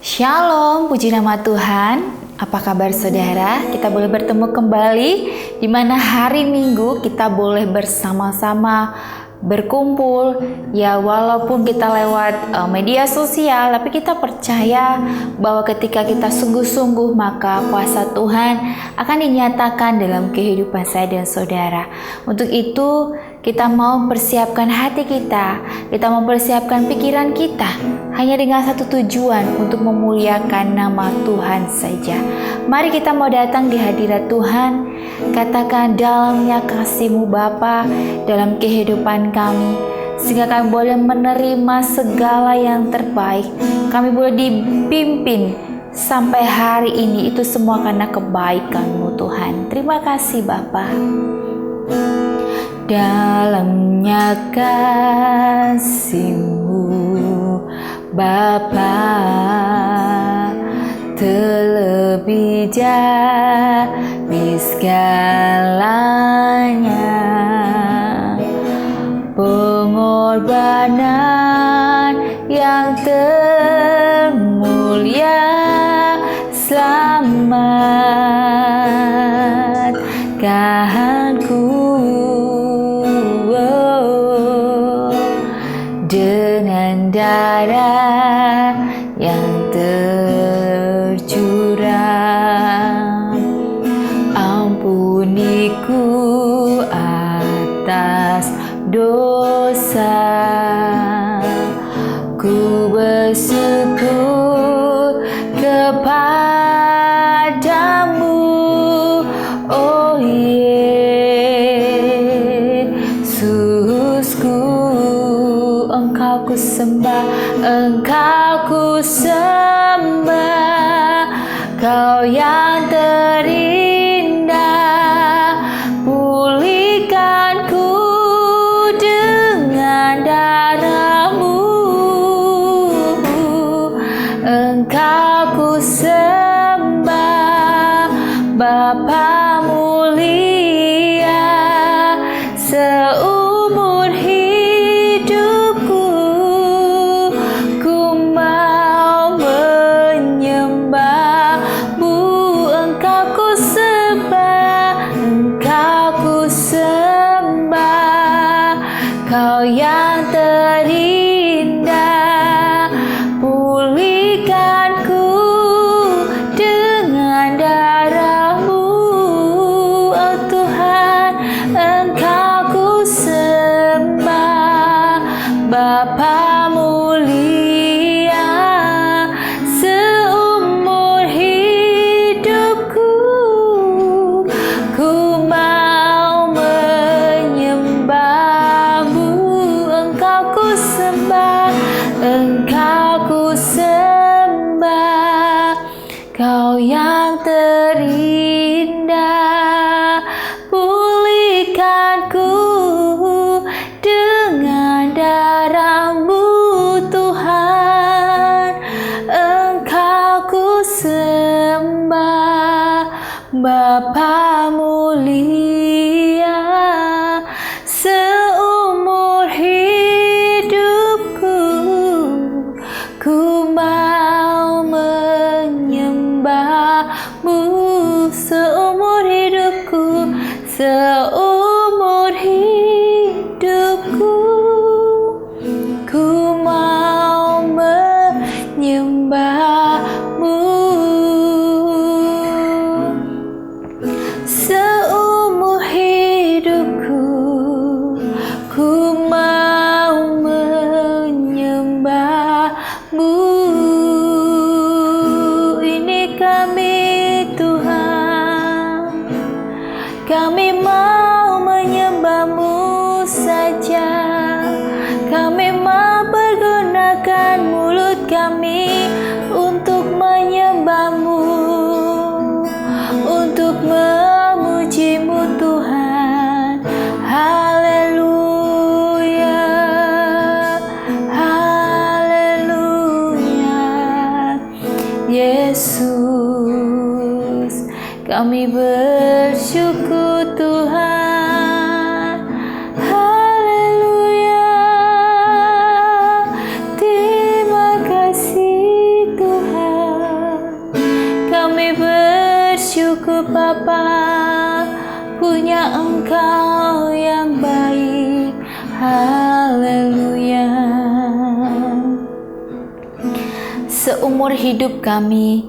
Shalom, puji nama Tuhan. Apa kabar saudara? Kita boleh bertemu kembali di mana hari Minggu kita boleh bersama-sama berkumpul. Ya, walaupun kita lewat media sosial, tapi kita percaya bahwa ketika kita sungguh-sungguh maka kuasa Tuhan akan dinyatakan dalam kehidupan saya dan saudara. Untuk itu kita mau persiapkan hati kita mau persiapkan pikiran kita hanya dengan satu tujuan, untuk memuliakan nama Tuhan saja. Mari kita mau datang di hadirat Tuhan, katakan dalamnya kasih-Mu Bapa dalam kehidupan kami, sehingga kami boleh menerima segala yang terbaik. Kami boleh dipimpin sampai hari ini, itu semua karena kebaikan-Mu Tuhan. Terima kasih Bapa. Dalamnya kasih-Mu Bapa, terlebih dari segalanya, pengorbanan yang termulia, selamatkanku dengan darah yang tercurah. Ampuniku atas dosa, ku bersyukur kepadamu, oh Yesusku. Engkau ku sembah, Engkau ku sembah, Kau yang terindah. Pulihkanku dengan darah-Mu, Engkau ku sembah, Bapa mulia. Seumur hidupku ku mau menyembah-Mu, Engkau ku sembah, Engkau ku sembah, Kau yang terindah. Pulihkanku dengan darah-Mu, oh Tuhan, Engkau ku sembah, Bapa mulia. Seumur hidupku ku mau menyembah-Mu, Engkau ku sembah, Engkau ku sembah, Kau yang terindah. Pulihkanku dengan darah-Mu, Tuhan, Engkau ku sembah, Bapa mulia. Seumur hidupku ku mau menyembah-Mu. Seumur hidupku, seumur hidupku ku mau menyembah-Mu. Seumur hidupku ku mau menyembah-Mu. Ini kami Tuhan, kami mau menyembah-Mu saja. Kami mau pergunakan mulut kami untuk menyembah-Mu, untuk memuji-Mu Tuhan. Haleluya, haleluya. Yesus, kami bersyukur Tuhan. Haleluya, terima kasih Tuhan. Bapa, punya Engkau yang baik. Haleluya. Seumur hidup kami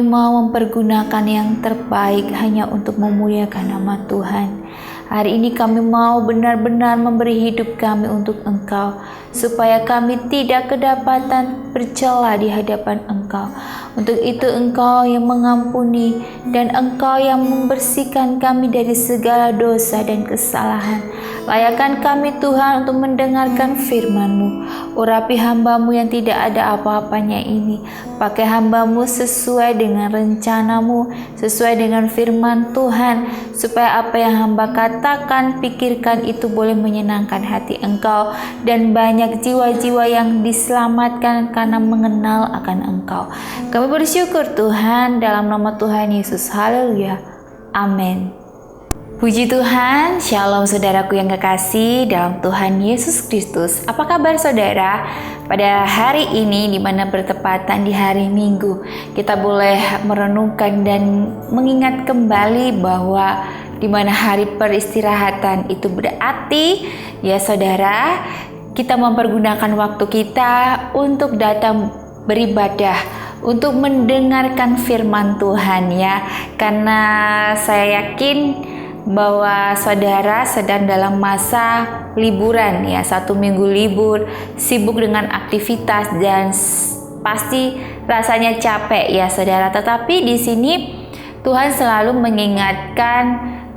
mau mempergunakan yang terbaik hanya untuk memuliakan nama Tuhan. Hari ini kami mau benar-benar memberi hidup kami untuk Engkau, supaya kami tidak kedapatan bercela di hadapan Engkau. Untuk itu Engkau yang mengampuni dan Engkau yang membersihkan kami dari segala dosa dan kesalahan. Layakkan kami Tuhan untuk mendengarkan firman-Mu. Urapi hamba-Mu yang tidak ada apa-apanya ini. Pakai hamba-Mu sesuai dengan rencana-Mu, sesuai dengan firman Tuhan, supaya apa yang hamba katakan, pikirkan itu boleh menyenangkan hati Engkau, dan banyak jiwa-jiwa yang diselamatkan karena mengenal akan Engkau. Kami bersyukur Tuhan, dalam nama Tuhan Yesus. Haleluya. Amin. Puji Tuhan, shalom saudaraku yang kekasih dalam Tuhan Yesus Kristus. Apa kabar saudara? Pada hari ini di mana bertepatan di hari Minggu, kita boleh merenungkan dan mengingat kembali bahwa di mana hari peristirahatan itu berarti ya saudara, kita mempergunakan waktu kita untuk datang beribadah, untuk mendengarkan firman Tuhan ya. Karena saya yakin bahwa saudara sedang dalam masa liburan ya, 1 minggu libur, sibuk dengan aktivitas dan pasti rasanya capek ya saudara. Tetapi di sini Tuhan selalu mengingatkan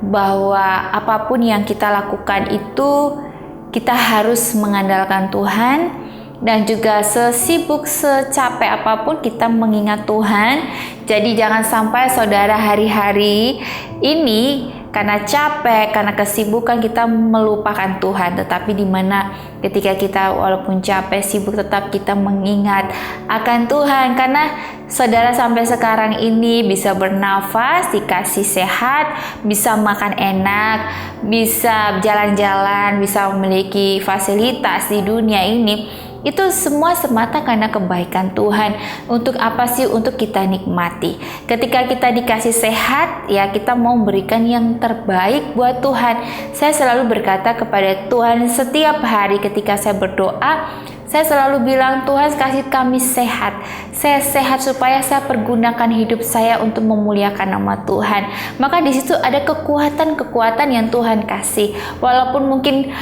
bahwa apapun yang kita lakukan itu kita harus mengandalkan Tuhan, dan juga sesibuk secapek apapun kita mengingat Tuhan. Jadi jangan sampai saudara hari-hari ini karena capek, karena kesibukan kita melupakan Tuhan. Tetapi di mana ketika kita walaupun capek, sibuk, tetap kita mengingat akan Tuhan. Karena saudara sampai sekarang ini bisa bernafas, dikasih sehat, bisa makan enak, bisa jalan-jalan, bisa memiliki fasilitas di dunia ini. Itu semua semata karena kebaikan Tuhan. Untuk apa sih? Untuk kita nikmati. Ketika kita dikasih sehat, ya kita mau berikan yang terbaik buat Tuhan. Saya selalu berkata kepada Tuhan setiap hari ketika saya berdoa, saya selalu bilang, Tuhan kasih kami sehat. Saya sehat supaya saya pergunakan hidup saya untuk memuliakan nama Tuhan. Maka di situ ada kekuatan-kekuatan yang Tuhan kasih. Walaupun mungkin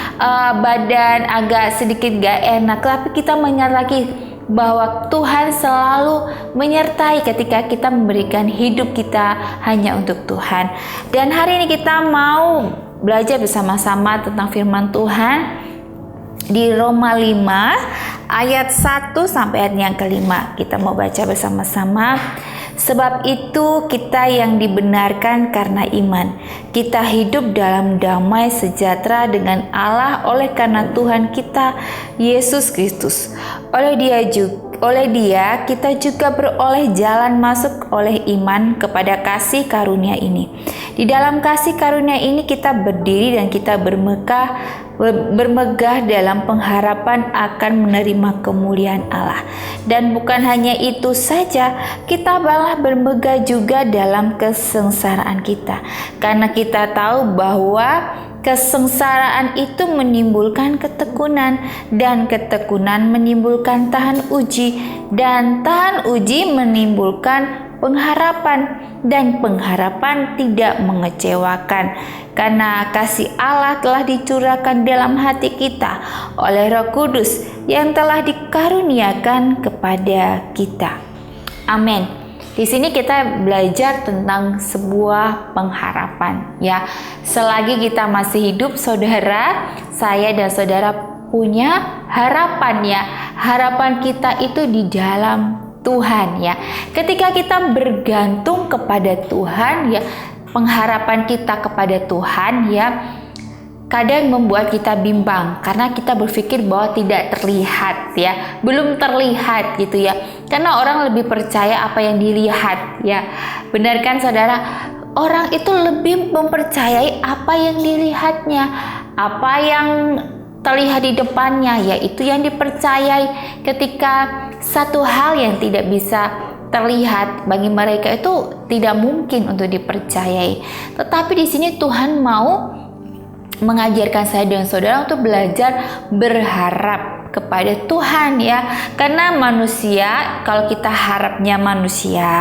badan agak sedikit gak enak, tapi kita mengingat lagi bahwa Tuhan selalu menyertai ketika kita memberikan hidup kita hanya untuk Tuhan. Dan hari ini kita mau belajar bersama-sama tentang firman Tuhan di Roma 5 ayat 1 sampai ayat yang kelima. Kita mau baca bersama-sama. Sebab itu kita yang dibenarkan karena iman, kita hidup dalam damai sejahtera dengan Allah oleh karena Tuhan kita Yesus Kristus. Oleh dia kita juga beroleh jalan masuk oleh iman kepada kasih karunia ini. Di dalam kasih karunia ini kita berdiri dan kita bermegah dalam pengharapan akan menerima kemuliaan Allah. Dan bukan hanya itu saja, kita malah bermegah juga dalam kesengsaraan kita, karena kita tahu bahwa kesengsaraan itu menimbulkan ketekunan, dan ketekunan menimbulkan tahan uji, dan tahan uji menimbulkan pengharapan, dan pengharapan tidak mengecewakan, karena kasih Allah telah dicurahkan dalam hati kita oleh Roh Kudus yang telah dikaruniakan kepada kita. Amin. Di sini kita belajar tentang sebuah pengharapan ya. Selagi kita masih hidup saudara, saya dan saudara punya harapan ya. Harapan kita itu di dalam Tuhan ya. Ketika kita bergantung kepada Tuhan ya, pengharapan kita kepada Tuhan ya, kadang membuat kita bimbang karena kita berpikir bahwa tidak terlihat ya, belum terlihat gitu ya. Karena orang lebih percaya apa yang dilihat ya. Benar kan saudara? Orang itu lebih mempercayai apa yang dilihatnya, apa yang terlihat di depannya, yaitu yang dipercayai. Ketika satu hal yang tidak bisa terlihat, bagi mereka itu tidak mungkin untuk dipercayai. Tetapi di sini Tuhan mau mengajarkan saya dan saudara untuk belajar berharap kepada Tuhan ya. Karena manusia, kalau kita harapnya manusia,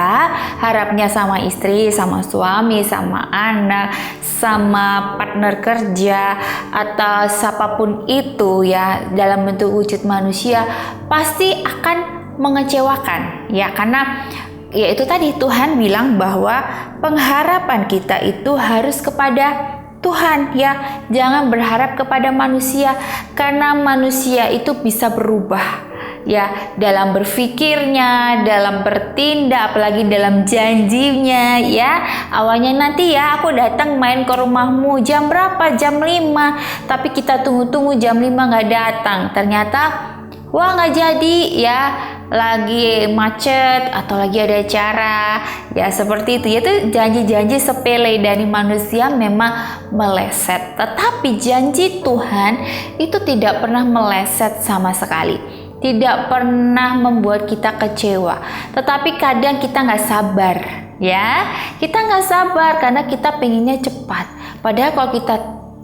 harapnya sama istri, sama suami, sama anak, sama partner kerja, atau siapapun itu ya, dalam bentuk wujud manusia, pasti akan mengecewakan ya. Karena ya itu tadi, Tuhan bilang bahwa pengharapan kita itu harus kepada Tuhan ya. Jangan berharap kepada manusia, karena manusia itu bisa berubah ya, dalam berpikirnya, dalam bertindak, apalagi dalam janjinya ya. Awalnya nanti ya aku datang main ke rumahmu jam berapa, jam 5, tapi kita tunggu-tunggu jam 5 nggak datang, ternyata wah nggak jadi ya, lagi macet atau lagi ada acara ya, seperti itu. Itu janji-janji sepele dari manusia memang meleset, tetapi janji Tuhan itu tidak pernah meleset sama sekali, tidak pernah membuat kita kecewa. Tetapi kadang kita nggak sabar ya, kita nggak sabar karena kita pengennya cepat. Padahal kalau kita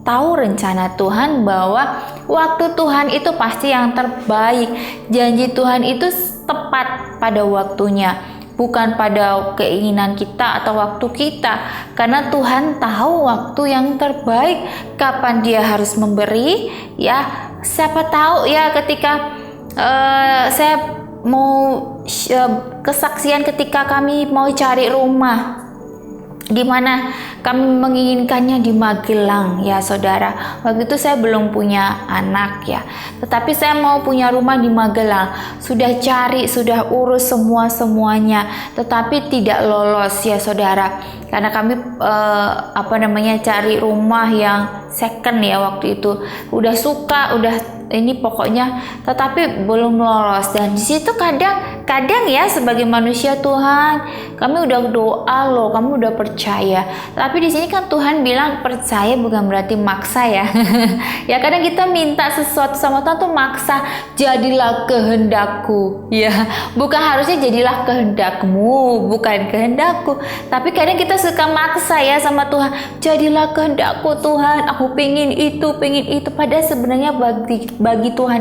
tahu rencana Tuhan bahwa waktu Tuhan itu pasti yang terbaik, janji Tuhan itu tepat pada waktunya, bukan pada keinginan kita atau waktu kita. Karena Tuhan tahu waktu yang terbaik, kapan Dia harus memberi ya. Siapa tahu ya, ketika saya mau kesaksian ketika kami mau cari rumah, di mana kami menginginkannya di Magelang ya saudara. Waktu itu saya belum punya anak ya, tetapi saya mau punya rumah di Magelang. Sudah cari, sudah urus semuanya, tetapi tidak lolos ya saudara. Karena kami cari rumah yang second ya waktu itu. Udah suka, udah ini pokoknya, tetapi belum lolos. Dan di situ kadang ya, sebagai manusia, Tuhan, kami udah doa loh, kamu udah percaya. Tapi di sini kan Tuhan bilang percaya bukan berarti maksa ya. Ya kadang kita minta sesuatu sama Tuhan tuh maksa, jadilah kehendakku ya, bukan harusnya jadilah kehendakmu, bukan kehendakku. Tapi kadang kita suka maksa ya sama Tuhan, jadilah kehendakku Tuhan, aku pengen itu. Padahal sebenarnya bagi Tuhan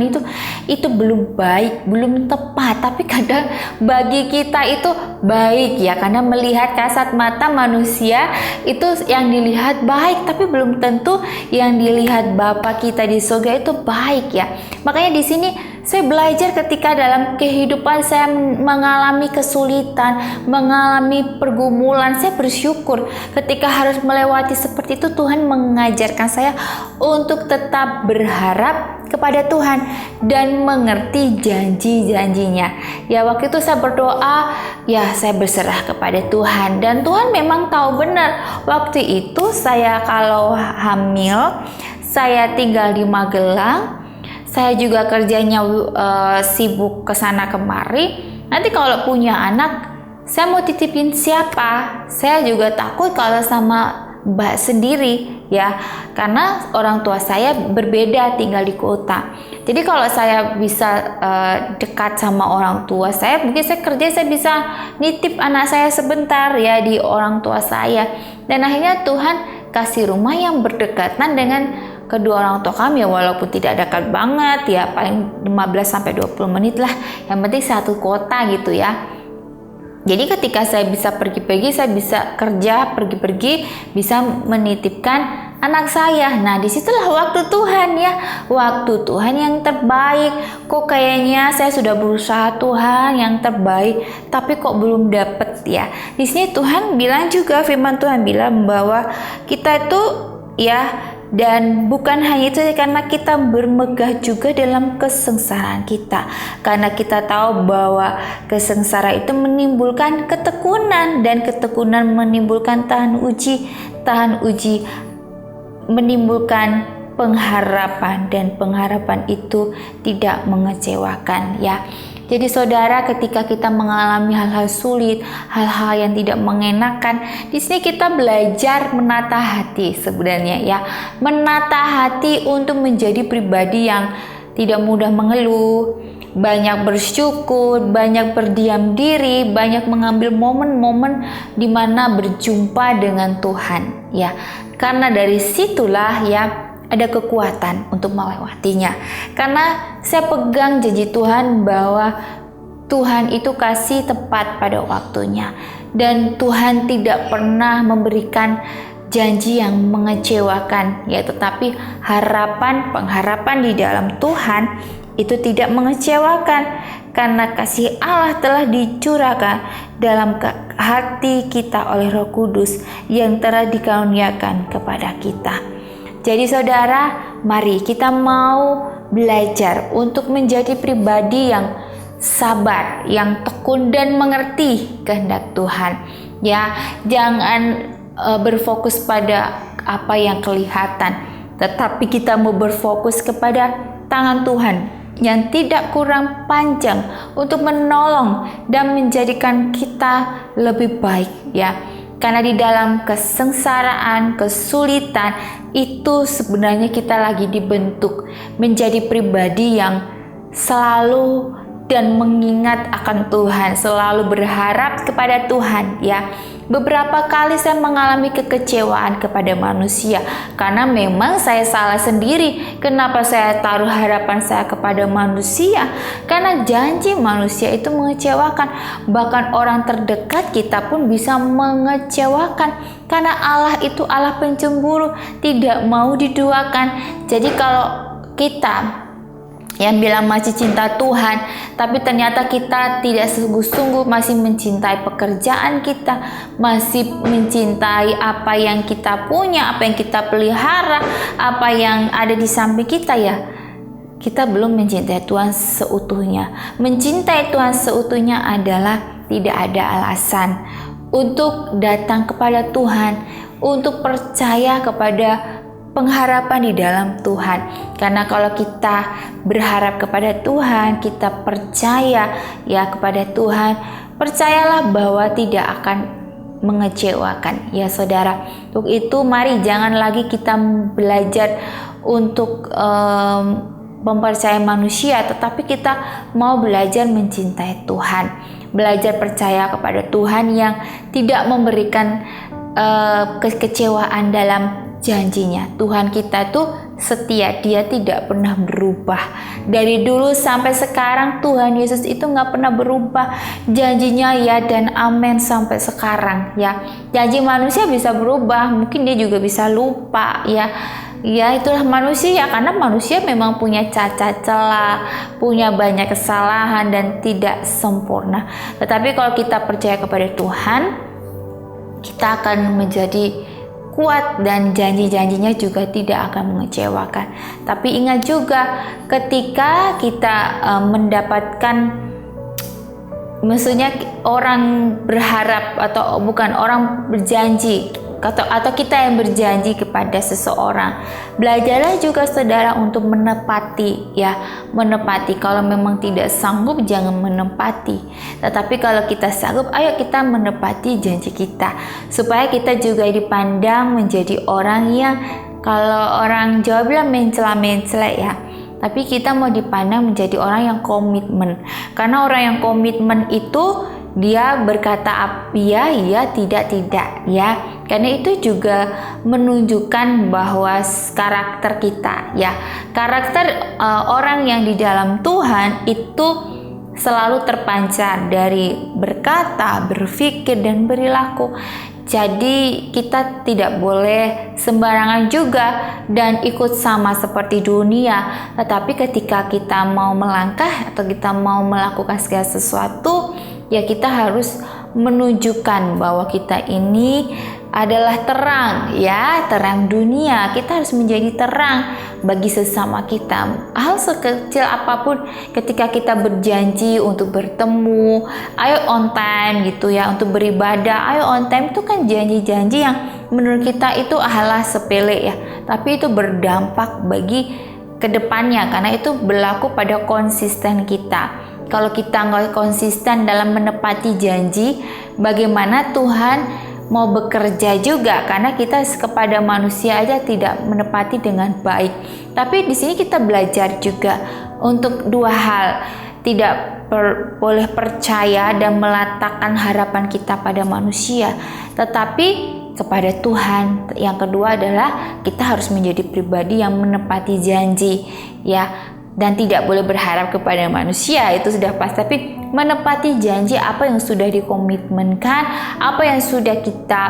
itu belum baik, belum tepat. Tapi kadang bagi kita itu baik ya, karena melihat kasat mata manusia itu yang dilihat baik, tapi belum tentu yang dilihat Bapa kita di surga itu baik ya. Makanya di sini saya belajar ketika dalam kehidupan saya mengalami kesulitan, mengalami pergumulan, saya bersyukur ketika harus melewati seperti itu. Tuhan mengajarkan saya untuk tetap berharap kepada Tuhan dan mengerti janji-janjinya. Ya waktu itu saya berdoa, ya saya berserah kepada Tuhan, dan Tuhan memang tahu benar. Waktu itu saya kalau hamil, saya tinggal di Magelang. Saya juga kerjanya sibuk kesana kemari. Nanti kalau punya anak, saya mau titipin siapa? Saya juga takut kalau sama Mbak sendiri ya, karena orang tua saya berbeda, tinggal di kota. Jadi kalau saya bisa dekat sama orang tua saya, mungkin saya kerja, saya bisa nitip anak saya sebentar ya di orang tua saya. Dan akhirnya Tuhan kasih rumah yang berdekatan dengan kedua orang tua kami ya, walaupun tidak dekat banget ya, paling 15-20 menit lah, yang penting satu kota gitu ya. Jadi ketika saya bisa pergi-pergi, saya bisa kerja, pergi-pergi, bisa menitipkan anak saya. Nah disitulah waktu Tuhan ya, waktu Tuhan yang terbaik. Kok kayaknya saya sudah berusaha Tuhan yang terbaik, tapi kok belum dapet ya. Di sini Tuhan bilang juga, firman Tuhan bilang bahwa kita itu ya, dan bukan hanya itu, karena kita bermegah juga dalam kesengsaraan kita, karena kita tahu bahwa kesengsaraan itu menimbulkan ketekunan, dan ketekunan menimbulkan tahan uji menimbulkan pengharapan, dan pengharapan itu tidak mengecewakan ya. Jadi saudara, ketika kita mengalami hal-hal sulit, hal-hal yang tidak mengenakan, di sini kita belajar menata hati sebenarnya ya. Menata hati untuk menjadi pribadi yang tidak mudah mengeluh, banyak bersyukur, banyak berdiam diri, banyak mengambil momen-momen di mana berjumpa dengan Tuhan ya. Karena dari situlah ya ada kekuatan untuk melewatinya. Karena saya pegang janji Tuhan bahwa Tuhan itu kasih tepat pada waktunya, dan Tuhan tidak pernah memberikan janji yang mengecewakan ya, tetapi pengharapan di dalam Tuhan itu tidak mengecewakan, karena kasih Allah telah dicurahkan dalam hati kita oleh Roh Kudus yang telah dikaruniakan kepada kita. Jadi saudara, mari kita mau belajar untuk menjadi pribadi yang sabar, yang tekun dan mengerti kehendak Tuhan ya. Jangan berfokus pada apa yang kelihatan, tetapi kita mau berfokus kepada tangan Tuhan yang tidak kurang panjang untuk menolong dan menjadikan kita lebih baik ya. Karena di dalam kesengsaraan, kesulitan itu sebenarnya kita lagi dibentuk menjadi pribadi yang selalu dan mengingat akan Tuhan, selalu berharap kepada Tuhan ya. Beberapa kali saya mengalami kekecewaan kepada manusia karena memang saya salah sendiri. Kenapa saya taruh harapan saya kepada manusia? Karena janji manusia itu mengecewakan. Bahkan orang terdekat kita pun bisa mengecewakan. Karena Allah itu Allah pencemburu, tidak mau diduakan. Jadi kalau kita yang bilang masih cinta Tuhan, tapi ternyata kita tidak sungguh-sungguh masih mencintai pekerjaan kita, masih mencintai apa yang kita punya, apa yang kita pelihara, apa yang ada di samping kita ya, kita belum mencintai Tuhan seutuhnya. Mencintai Tuhan seutuhnya adalah tidak ada alasan untuk datang kepada Tuhan, untuk percaya kepada pengharapan di dalam Tuhan. Karena kalau kita berharap kepada Tuhan, kita percaya ya kepada Tuhan, percayalah bahwa tidak akan mengecewakan ya saudara. Untuk itu mari jangan lagi kita belajar untuk mempercayai manusia, tetapi kita mau belajar mencintai Tuhan, belajar percaya kepada Tuhan yang tidak memberikan kekecewaan dalam janjinya. Tuhan kita tuh setia, dia tidak pernah berubah. Dari dulu sampai sekarang Tuhan Yesus itu gak pernah berubah. Janjinya ya dan amin sampai sekarang ya. Janji manusia bisa berubah, mungkin dia juga bisa lupa ya. Ya itulah manusia, karena manusia memang punya cacat celah, punya banyak kesalahan dan tidak sempurna. Tetapi kalau kita percaya kepada Tuhan, kita akan menjadi kuat dan janji-janjinya juga tidak akan mengecewakan. Tapi ingat juga ketika kita mendapatkan, maksudnya orang berharap atau bukan orang berjanji atau kita yang berjanji kepada seseorang, belajarlah juga saudara untuk menepati ya, menepati. Kalau memang tidak sanggup jangan menepati, tetapi kalau kita sanggup ayo kita menepati janji kita, supaya kita juga dipandang menjadi orang yang, kalau orang Jawa bilang mencela-mencela ya, tapi kita mau dipandang menjadi orang yang komitmen. Karena orang yang komitmen itu dia berkata iya, iya, tidak ya. Karena itu juga menunjukkan bahwa karakter kita ya. Karakter orang yang di dalam Tuhan itu selalu terpancar dari berkata, berpikir dan perilaku. Jadi kita tidak boleh sembarangan juga dan ikut sama seperti dunia. Tetapi ketika kita mau melangkah atau kita mau melakukan segala sesuatu, ya kita harus menunjukkan bahwa kita ini adalah terang ya, terang dunia. Kita harus menjadi terang bagi sesama kita. Hal sekecil apapun, ketika kita berjanji untuk bertemu, ayo on time gitu ya, untuk beribadah, ayo on time, itu kan janji-janji yang menurut kita itu adalah sepele ya, tapi itu berdampak bagi kedepannya, karena itu berlaku pada konsisten kita. Kalau kita nggak konsisten dalam menepati janji, bagaimana Tuhan mau bekerja juga? Karena kita kepada manusia aja tidak menepati dengan baik. Tapi di sini kita belajar juga untuk dua hal. boleh percaya dan meletakkan harapan kita pada manusia, tetapi kepada Tuhan. Yang kedua adalah kita harus menjadi pribadi yang menepati janji, ya, dan tidak boleh berharap kepada manusia, itu sudah pasti, tapi menepati janji apa yang sudah dikomitmenkan, apa yang sudah kita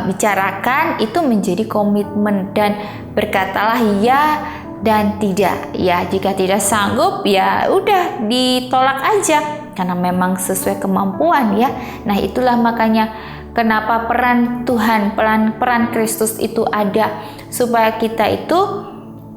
bicarakan, itu menjadi komitmen, dan berkatalah ya dan tidak, ya. Jika tidak sanggup, ya udah ditolak aja karena memang sesuai kemampuan, ya. Nah, itulah makanya kenapa peran Tuhan, peran Kristus itu ada, supaya kita itu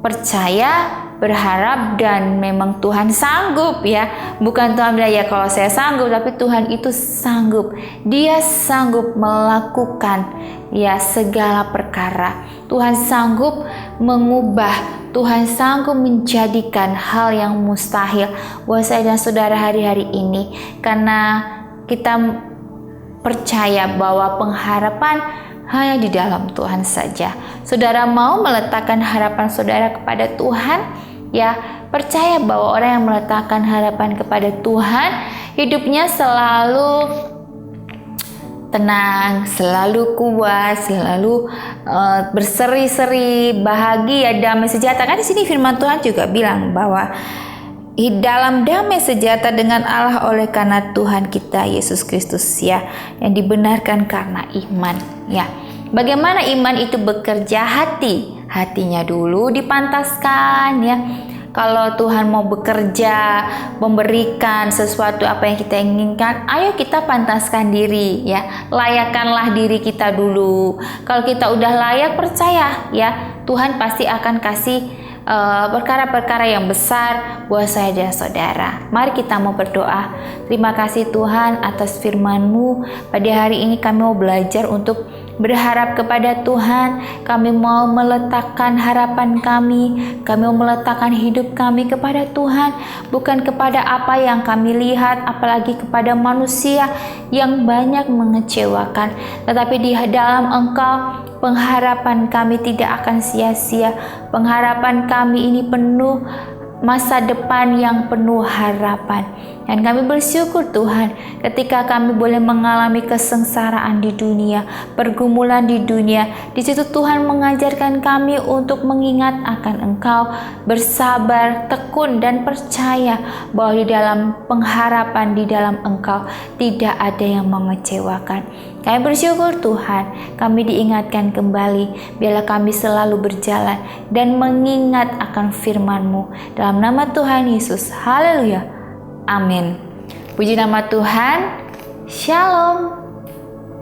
percaya, berharap, dan memang Tuhan sanggup, ya. Bukan Tuhan bilang ya kalau saya sanggup, tapi Tuhan itu sanggup. Dia sanggup melakukan, ya, segala perkara. Tuhan sanggup mengubah, Tuhan sanggup menjadikan hal yang mustahil buat saya dan saudara hari-hari ini, karena kita percaya bahwa pengharapan hanya di dalam Tuhan saja. Saudara mau meletakkan harapan saudara kepada Tuhan, ya, percaya bahwa orang yang meletakkan harapan kepada Tuhan, hidupnya selalu tenang, selalu kuat, selalu berseri-seri, bahagia, damai sejahtera. Kan di sini firman Tuhan juga bilang bahwa dalam damai sejahtera dengan Allah oleh karena Tuhan kita Yesus Kristus, ya, yang dibenarkan karena iman, ya. Bagaimana iman itu bekerja? Hatinya dulu dipantaskan, ya. Kalau Tuhan mau bekerja, memberikan sesuatu apa yang kita inginkan, ayo kita pantaskan diri, ya. Layakkanlah diri kita dulu. Kalau kita udah layak, percaya, ya, Tuhan pasti akan kasih perkara-perkara yang besar buat saya dan saudara. Mari kita mau berdoa. Terima kasih Tuhan atas firman-Mu. Pada hari ini kami mau belajar untuk berharap kepada Tuhan. Kami mau meletakkan harapan kami mau meletakkan hidup kami kepada Tuhan, bukan kepada apa yang kami lihat, apalagi kepada manusia yang banyak mengecewakan. Tetapi di dalam Engkau, pengharapan kami tidak akan sia-sia. Pengharapan kami ini penuh masa depan yang penuh harapan. Dan kami bersyukur Tuhan ketika kami boleh mengalami kesengsaraan di dunia, pergumulan di dunia. Di situ Tuhan mengajarkan kami untuk mengingat akan Engkau, bersabar, tekun, dan percaya bahwa di dalam pengharapan di dalam Engkau tidak ada yang mengecewakan. Kami bersyukur Tuhan, kami diingatkan kembali, biarlah kami selalu berjalan dan mengingat akan firman-Mu. Dalam nama Tuhan Yesus, haleluya. Amin. Puji nama Tuhan. Shalom.